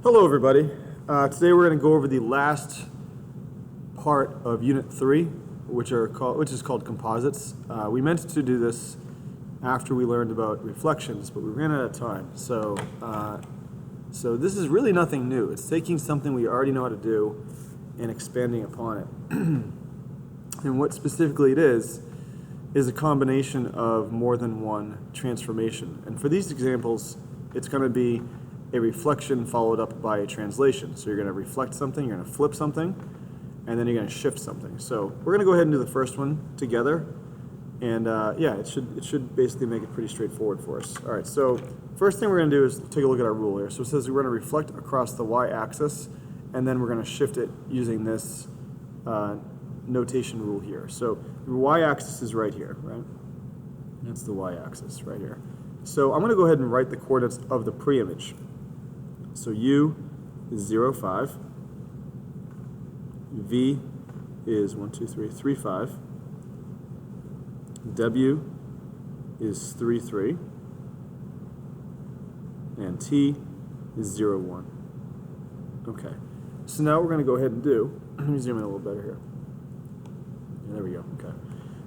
Hello everybody. Today we're going to go over the last part of Unit 3, which is called Composites. We meant to do this after we learned about reflections, but we ran out of time. So this is really nothing new. It's taking something we already know how to do and expanding upon it. And what specifically it is a combination of more than one transformation. And for these examples, it's going to be a reflection followed up by a translation. So you're going to reflect something, you're going to flip something, and then you're going to shift something. So we're going to go ahead and do the first one together. And yeah, it should basically make it pretty straightforward for us. All right, so first thing we're going to do is take a look at our rule here. So it says we're going to reflect across the y-axis, and then we're going to shift it using this notation rule here. So the y-axis is right here, right? That's the y-axis right here. So I'm going to go ahead and write the coordinates of the pre-image. So U is 0, 5. V is 1, 2, 3, 3, 5. W is 3, 3. And T is 0, 1. Okay. So now we're going to go ahead and do, let me zoom in a little better here. Yeah, there we go. Okay.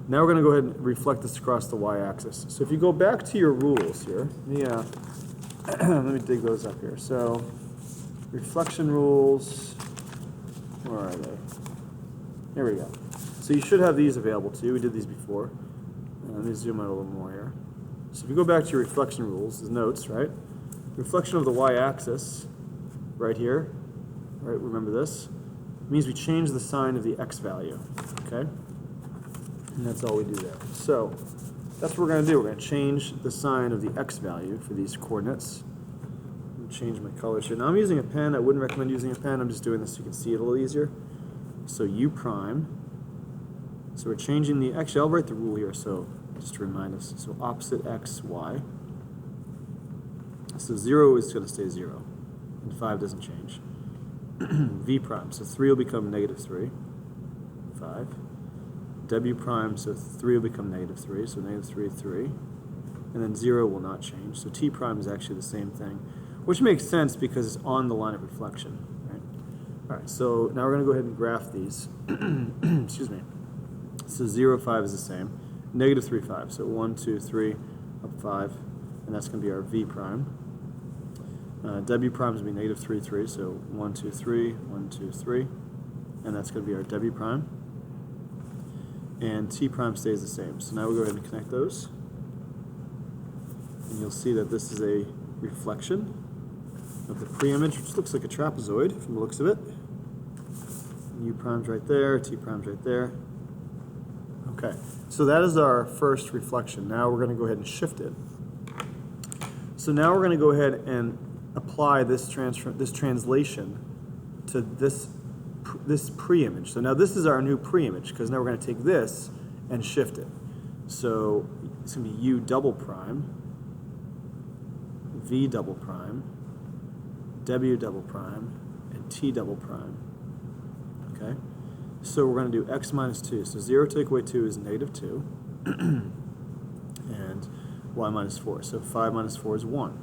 Now we're going to go ahead and reflect this across the y-axis. So if you go back to your rules here, let me dig those up here. So reflection rules, where are they? Here we go. So you should have these available to you. We did these before. Let me zoom out a little more here. So if you go back to your reflection rules, the notes, right? Reflection of the y-axis, right here, right? Remember this? It means we change the sign of the x value, okay? And that's all we do there. So that's what we're going to do. We're going to change the sign of the x value for these coordinates. I'm change my colors here. Now I'm using a pen. I wouldn't recommend using a pen. I'm just doing this so you can see it a little easier. So U prime. So we're changing the, actually I'll write the rule here so just to remind us. So opposite x, y. So 0 is going to stay 0. And 5 doesn't change. V prime. So 3 will become negative 3. 5. W prime, so 3 will become negative 3, so negative 3, 3. And then 0 will not change. So T prime is actually the same thing, which makes sense because it's on the line of reflection. Right? All right, so now we're going to go ahead and graph these. Excuse me. So 0, 5 is the same. Negative 3, 5. So 1, 2, 3, up 5. And that's going to be our V prime. W prime is going to be negative 3, 3. So 1, 2, 3, 1, 2, 3. And that's going to be our W prime. And T prime stays the same. So now we'll go ahead and connect those. And you'll see that this is a reflection of the pre-image, which looks like a trapezoid from the looks of it. U prime's right there, T prime's right there. Okay, so that is our first reflection. Now we're going to go ahead and shift it. So now we're going to go ahead and apply this translation to this pre-image. So now this is our new pre-image because now we're going to take this and shift it. So it's going to be U double prime, V double prime, W double prime, and T double prime. Okay? So we're going to do x minus 2. So 0 take away 2 is negative 2. And y minus 4. So 5 minus 4 is 1.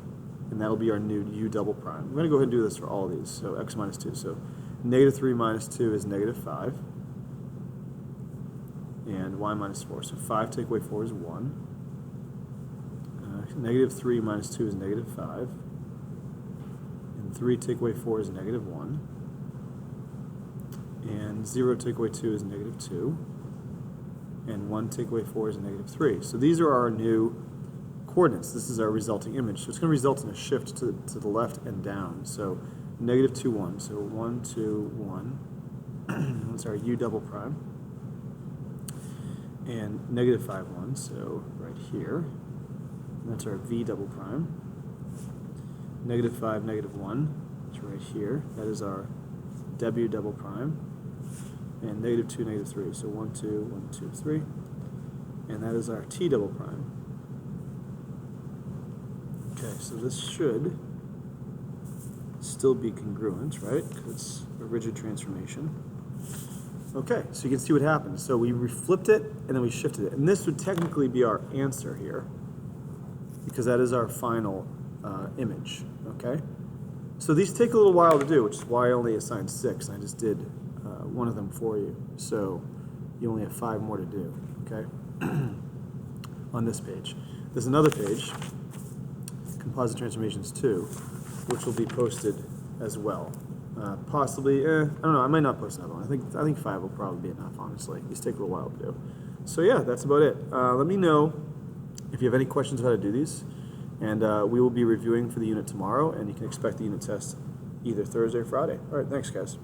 And that'll be our new U double prime. We're going to go ahead and do this for all of these. So x minus 2. So negative 3 minus 2 is negative 5. And y minus 4. So 5 take away 4 is 1. Negative 3 minus 2 is negative 5. And 3 take away 4 is negative 1. And 0 take away 2 is negative 2. And 1 take away 4 is negative 3. So these are our new coordinates. This is our resulting image. So it's going to result in a shift to the left and down. So negative 2, 1. So 1, 2, 1. That's our U double prime. And negative 5, 1. So right here. And that's our V double prime. Negative 5, negative 1. It's right here. That is our W double prime. And negative 2, negative 3. So 1, 2, 1, 2, 3. And that is our T double prime. Okay, so this should still be congruent, right? Because it's a rigid transformation. Okay, so you can see what happened. So we flipped it and then we shifted it. And this would technically be our answer here because that is our final image, okay? So these take a little while to do, which is why I only assigned 6. I just did one of them for you. So you only have 5 more to do, okay? On this page. There's another page, Composite Transformations 2, which will be posted as well. Possibly, I don't know, I might not post another one. I think 5 will probably be enough, honestly. These take a little while to do. So yeah, that's about it. Let me know if you have any questions about how to do these. And we will be reviewing for the unit tomorrow, and you can expect the unit test either Thursday or Friday. All right, thanks, guys.